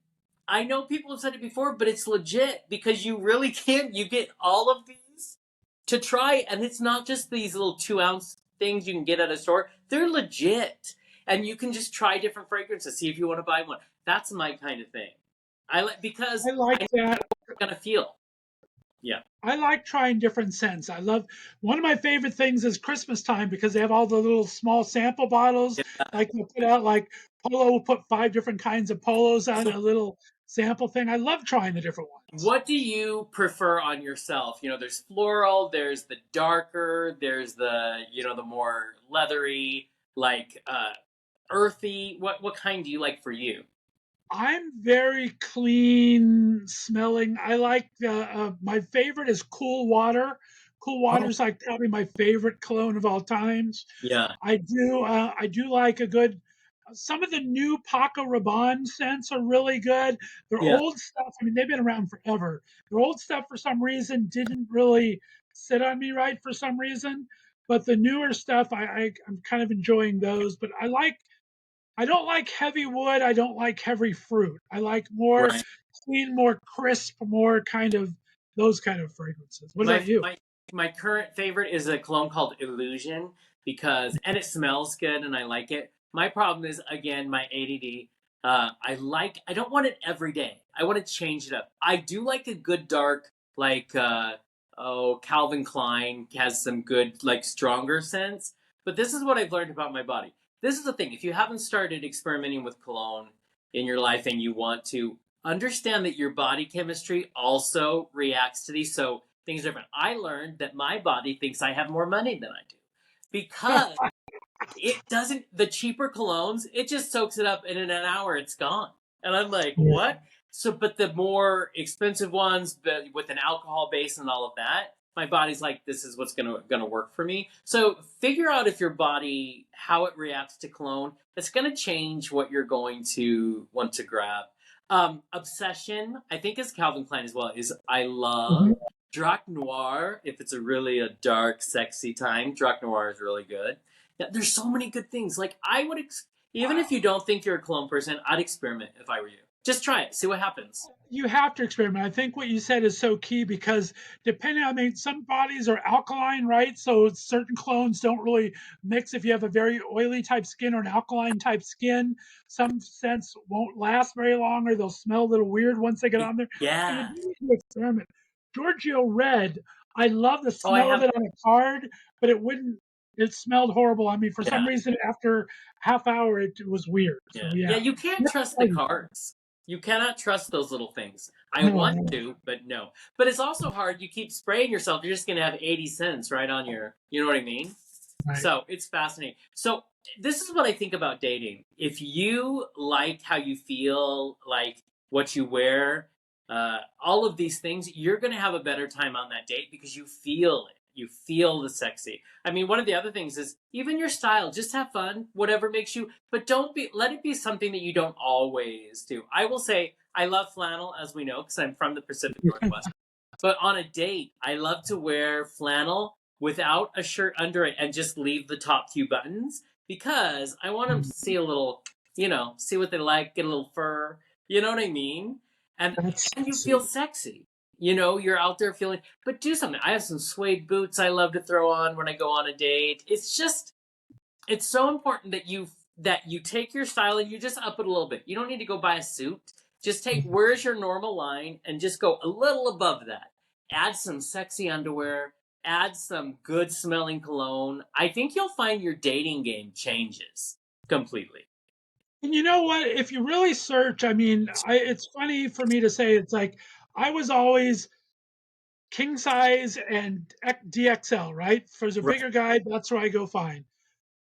I know people have said it before, but it's legit because you really can. You get all of these to try, and it's not just these little 2 ounce things you can get at a store. They're legit, and you can just try different fragrances, see if you want to buy one. That's my kind of thing. I like because
I like
I know
that.
what you're gonna feel. Yeah,
I like trying different scents. I love one of my favorite things is Christmas time because they have all the little small sample bottles.
yeah.
Like they'll put out like Polo will put 5 different kinds of polos on
So,
a little sample thing. I love trying the different ones.
what do you prefer on yourself? There's floral, there's the darker, there's the more leathery, like earthy. What kind do you like for you?
I'm very clean smelling. I like my favorite is Cool Water. Cool Water
Oh,
is like probably my favorite cologne of all times.
yeah.
I do like a good Some of the new Paco Rabanne scents are really good. Their
Yeah.
old stuff, I mean, they've been around forever. Their old stuff, for some reason, didn't really sit on me right for some reason. But the newer stuff, I'm kind of enjoying those. But I don't like heavy wood. I don't like heavy fruit. I like more
Right.
clean, more crisp, more kind of those kind of fragrances. What
My
about you?
my my current favorite is a cologne called Illusion because and it smells good and I like it. My problem is again my ADD. I don't want it every day. I want to change it up. I do like a good dark like Calvin Klein has some good like stronger scents. But this is what I've learned about my body. This is the thing. If you haven't started experimenting with cologne in your life and you want to understand that your body chemistry also reacts to these. So things are different. I learned that my body thinks I have more money than I do because it doesn't, the cheaper colognes, it just soaks it up and in an hour it's gone. And I'm like,
Yeah.
what? So, but the more expensive ones with an alcohol base and all of that, my body's like, this is what's gonna work for me. So figure out if your body, how it reacts to cologne. It's gonna change what you're going to want to grab. Obsession, I think is Calvin Klein as well, is I love
Mhm.
Drac Noir. If it's a dark, sexy time, Drac Noir is really good. Yeah, there's so many good things. Like I would, even if you don't think you're a cologne person, I'd experiment if I were you. Just try it, see what happens.
You have to experiment. I think what you said is so key because depending, I mean, some bodies are alkaline, right? So certain clones don't really mix if you have a very oily type skin or an alkaline type skin. Some scents won't last very long or they'll smell a little weird once they get on there. So you
Yeah.
do need to experiment. Giorgio Red, I love the
Oh, I
smell of
have.
it on a card, but it smelled horrible on me. For some
Yeah.
reason, after half hour, it was weird.
Yeah.
So
Yeah.
yeah.
You can't trust the cards. You cannot trust those little things. I
No,
want
no,
to, but no. But it's also hard. You keep spraying yourself. You're just gonna have 80 cents right on your. You know what I mean?
right.
So it's fascinating. So this is what I think about dating. If you like how you feel, like what you wear, all of these things, you're going to have a better time on that date because you feel it. You feel the sexy. I mean, one of the other things is even your style. Just have fun, whatever makes you. But don't be. Let it be something that you don't always do. I will say I love flannel, as we know, because I'm from the Pacific Northwest. But on a date, I love to wear flannel without a shirt under it and just leave the top few buttons because I want them to see a little, see what they like, get a little fur. You know what I mean? And
That's
and you feel
sweet.
sexy. You're out there feeling, but do something. I have some suede boots I love to throw on when I go on a date. It's so important that you take your style and you just up it a little bit. You don't need to go buy a suit. Just take where's your normal line and just go a little above that. Add some sexy underwear, add some good smelling cologne. I think you'll find your dating game changes completely.
And you know what? If you really search, I mean, it's funny for me to say it's like I was always king size and DXL, right? For the
Right.
bigger guy, that's where I go find.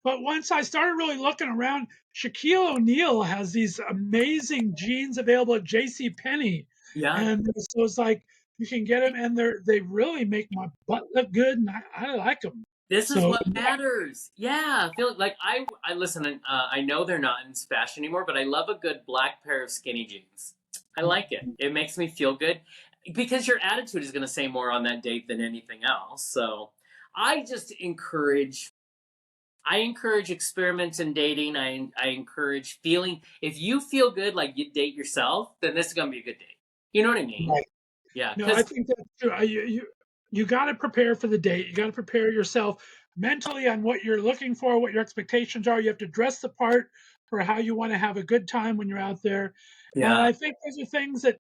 But once I started really looking around, Shaquille O'Neal has these amazing jeans available at J.C. Penney,
Yeah.
and so it's like you can get them, and they really make my butt look good, and I like them.
This is
So
what matters. Yeah, I feel like I listen. I know they're not in fashion anymore, but I love a good black pair of skinny jeans. I like it. It makes me feel good because your attitude is going to say more on that date than anything else. So I just encourage. I encourage experiments in dating. I encourage feeling. If you feel good, like you date yourself, then this is going to be a good date. You know what I mean?
right.
Yeah,
No, I
because
think that's true. You got to prepare for the date. You got to prepare yourself mentally on what you're looking for, what your expectations are. You have to dress the part for how you want to have a good time when you're out there. And
yeah,
I think those are things that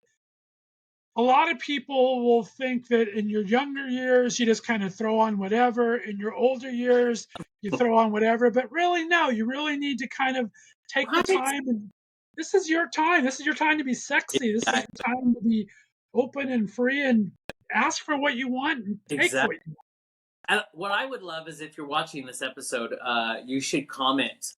a lot of people will think that in your younger years you just kind of throw on whatever. In your older years you throw on whatever. But really, no, you really need to kind of take the
right.
time and this is your time. This is your time to be sexy. This is
Exactly.
your time to be open and free and ask for what you want and take
Exactly.
what you
And what I would love is if you're watching this episode, you should comment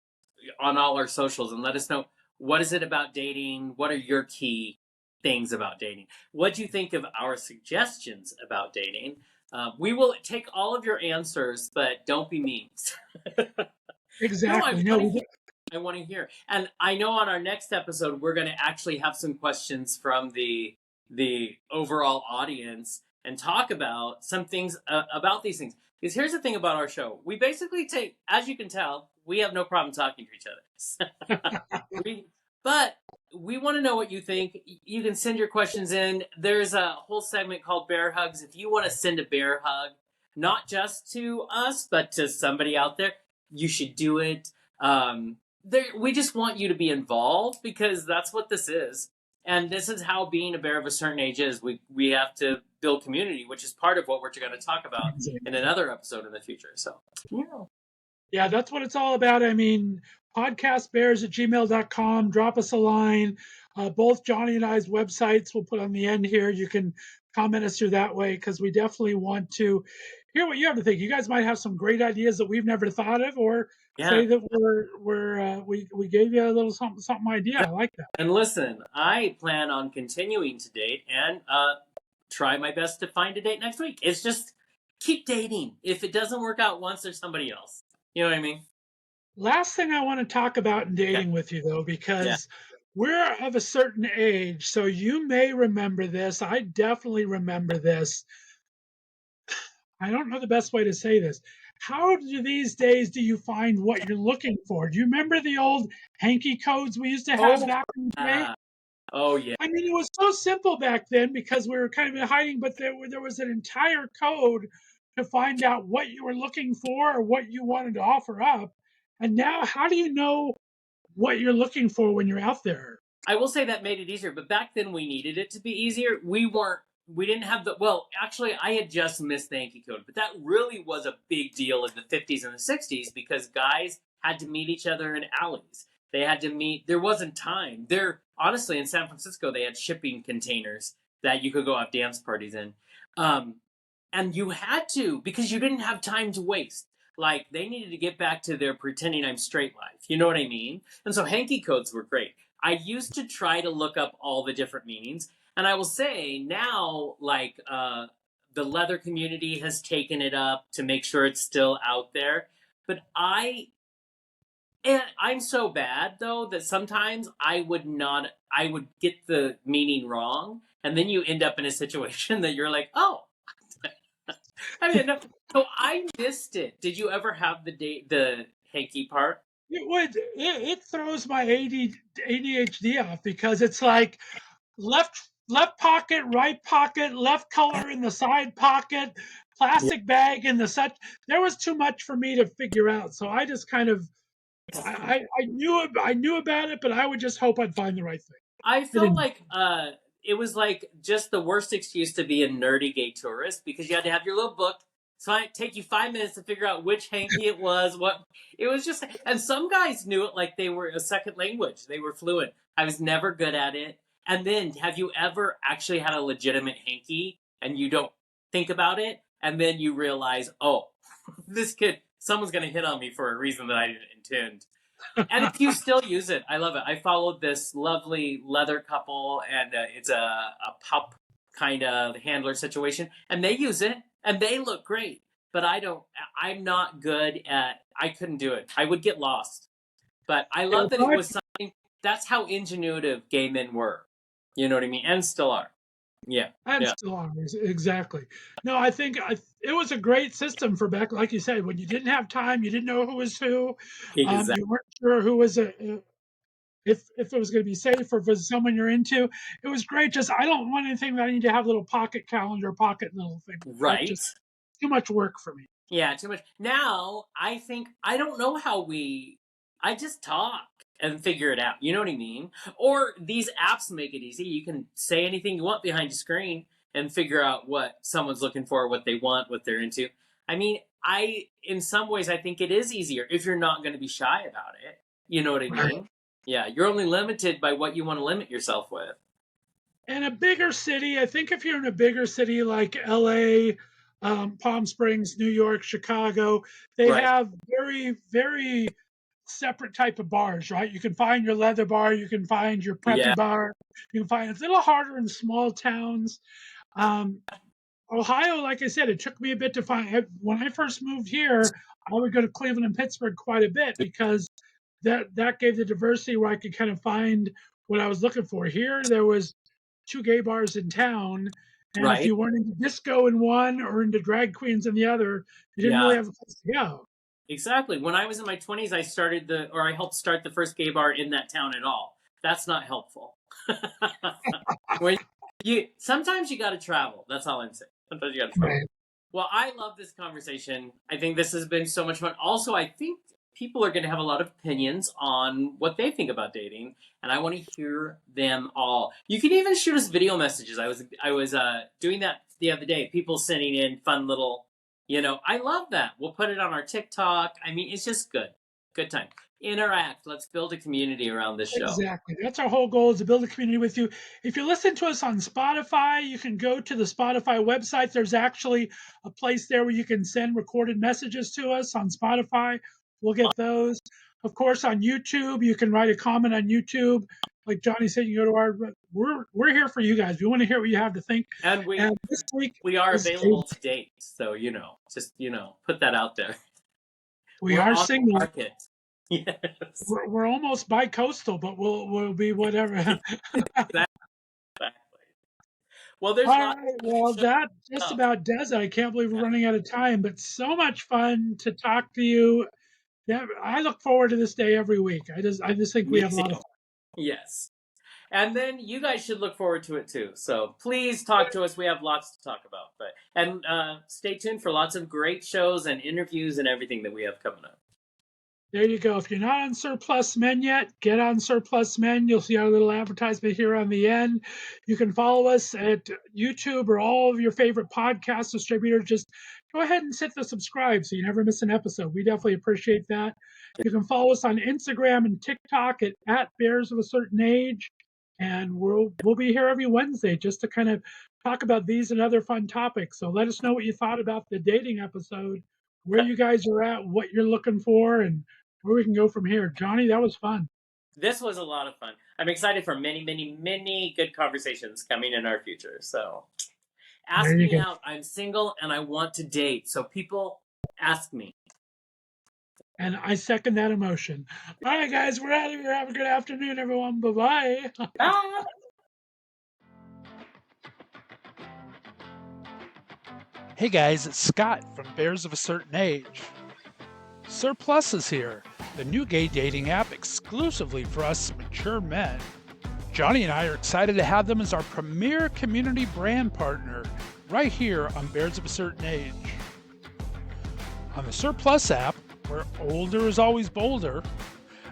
on all our socials and let us know what is it about dating? What are your key things about dating? What do you think of our suggestions about dating? We will take all of your answers, but don't be mean.
want.
No,
Exactly. No, we
I want to hear. And I know on our next episode we're going to actually have some questions from the overall audience and talk about some things about these things. Because here's the thing about our show: we basically take, as you can tell, we have no problem talking to each other. But we want to know what you think. You can send your questions in. There's a whole segment called Bear Hugs. If you want to send a bear hug, not just to us, but to somebody out there, you should do it. We just want you to be involved because that's what this is. And this is how being a bear of a certain age is. We have to build community, which is part of what we're going to talk about in another episode in the future. So,
Yeah, that's what it's all about. I mean, podcastbears@gmail.com. Drop us a line. Both Jonny and I's websites we'll put on the end here. You can comment us through that way because we definitely want to hear what you have to think. You guys might have some great ideas that we've never thought of, or say that we gave you a little something idea. I like that.
And listen, I plan on continuing to date and try my best to find a date next week. It's just keep dating. If it doesn't work out once, there's somebody else. You know what I mean?
Last thing I want to talk about in dating with you, though, because we're of a certain age, so you may remember this. I definitely remember this. I don't know the best way to say this. How do these days do you find what you're looking for? Do you remember the old hanky codes we used to have back in the day?
Oh, yeah.
I mean, it was so simple back then because we were kind of hiding, but there was an entire code to find out what you were looking for or what you wanted to offer up. And now, how do you know what you're looking for when you're out there?
I will say that made it easier, but back then we needed it to be easier. We didn't have actually, I had just missed the hanky code, but that really was a big deal in the 50s and the 60s because guys had to meet each other in alleys. They had to meet, there wasn't time. Honestly, in San Francisco, they had shipping containers that you could go have dance parties in. And you had to, because you didn't have time to waste. Like, they needed to get back to their pretending I'm straight life. You know what I mean? And so hanky codes were great. I used to try to look up all the different meanings. And I will say now, like, the leather community has taken it up to make sure it's still out there. But I'm so bad, though, that sometimes I would get the meaning wrong. And then you end up in a situation that you're like, oh. I mean, no, so I missed it. Did you ever have the hanky part?
It throws my ADHD off because it's like left pocket, right pocket, left color in the side pocket, plastic bag in the set. There was too much for me to figure out. So I just kind of I knew about it, but I would just hope I'd find the right thing.
I felt like it was like just the worst excuse to be a nerdy gay tourist because you had to have your little book. So it take you 5 minutes to figure out which hanky it was. What it was just, and some guys knew it like they were a second language. They were fluent. I was never good at it. And then, have you ever actually had a legitimate hanky and you don't think about it, and then you realize, oh, someone's gonna hit on me for a reason that I didn't intend. And if you still use it, I love it. I followed this lovely leather couple, and it's a pup kind of handler situation, and they use it, and they look great. But I'm not good at, I couldn't do it. I would get lost. But I love that it was something, that's how ingenuitive gay men were. You know what I mean? And still are. Yeah.
And still are, exactly. No, I think it was a great system for back, like you said, when you didn't have time, you didn't know who was who.
Exactly.
You weren't sure who was if it was going to be safe or if it was someone you're into. It was great. Just I don't want anything that I need to have a little pocket calendar, pocket little thing.
Right.
Just too much work for me.
Yeah, too much. Now, I think, I don't know how I just talk and figure it out. You know what I mean? Or these apps make it easy. You can say anything you want behind your screen and figure out what someone's looking for, what they want, what they're into. I mean, in some ways, I think it is easier if you're not going to be shy about it. You know what I mean? Right. Yeah, you're only limited by what you want to limit yourself with.
In a bigger city, I think if you're in a bigger city like LA, Palm Springs, New York, Chicago, they have very, very separate type of bars, right? You can find your leather bar, you can find your preppy bar, you can find it's a little harder in small towns. Ohio, like I said, it took me a bit to find. When I first moved here, I would go to Cleveland and Pittsburgh quite a bit because that gave the diversity where I could kind of find what I was looking for. Here, there was 2 gay bars in town, and if
Right?
you weren't into disco in one or into drag queens in the other, you didn't
Yeah,
really have a place to go.
exactly. When I was in my 20s, I helped start the first gay bar in that town at all. That's not helpful. When sometimes you got to travel. That's all I'm saying. Sometimes you got to travel.
Right.
Well, I love this conversation. I think this has been so much fun. Also, I think people are going to have a lot of opinions on what they think about dating, and I want to hear them all. You can even shoot us video messages. I was doing that the other day. People sending in fun little, I love that. We'll put it on our TikTok. I mean, it's just good time. Interact. Let's build a community around this show.
Exactly. That's our whole goal, is to build a community with you. If you listen to us on Spotify, you can go to the Spotify website. There's actually a place there where you can send recorded messages to us on Spotify. We'll get those. Of course, on YouTube, you can write a comment on YouTube. Like Johnny said, you go to our. We're here for you guys. We want to hear what you have to think.
And
And this week
we are
is
available to date. So, just, put that out there.
we
We're
are
on the
single.
market. Yes.
We're almost bi-coastal, but we'll be whatever.
Exactly. Well, there's
All
lots
right.
of
Well,
shows.
that just about does it. I can't believe we're running out of time, but so much fun to talk to you. Yeah, I look forward to this day every week. I just think we
Me
have a lot of
too.
fun.
Yes. And then you guys should look forward to it too. So please talk to us. We have lots to talk about. And stay tuned for lots of great shows and interviews and everything that we have coming up.
There you go. If you're not on Surplus Men yet, get on Surplus Men. You'll see our little advertisement here on the end. You can follow us at YouTube or all of your favorite podcast distributors. Just go ahead and hit the subscribe so you never miss an episode. We definitely appreciate that. You can follow us on Instagram and TikTok at Bears of a Certain Age. And we'll be here every Wednesday just to kind of talk about these and other fun topics. So let us know what you thought about the dating episode, where you guys are at, what you're looking for, and where we can go from here. Johnny, that was fun.
This was a lot of fun. I'm excited for many, many, many good conversations coming in our future. So ask me out. I'm single and I want to date. So people ask me.
And I second that emotion. All right, guys, we're out of here. Have a good afternoon, everyone. Bye-bye.
Bye.
Hey, guys, it's Scott from Bears of a Certain Age. Surplus is here, the new gay dating app exclusively for us mature men. Johnny and I are excited to have them as our premier community brand partner right here on Bears of a Certain Age. On the Surplus app, where older is always bolder,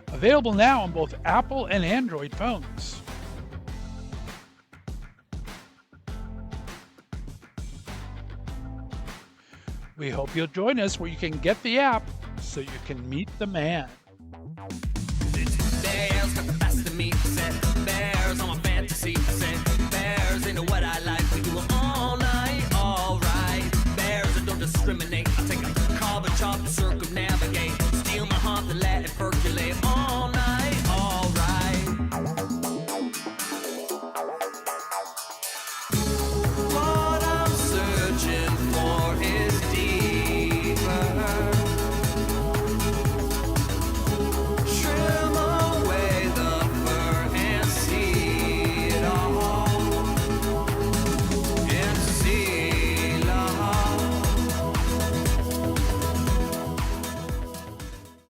available now on both Apple and Android phones. We hope you'll join us where you can get the app so you can meet the man.
Bears got the best of me. Said bears on my fantasy. Said bears into what I like. We do it all night, all right. Bears that don't discriminate. I take a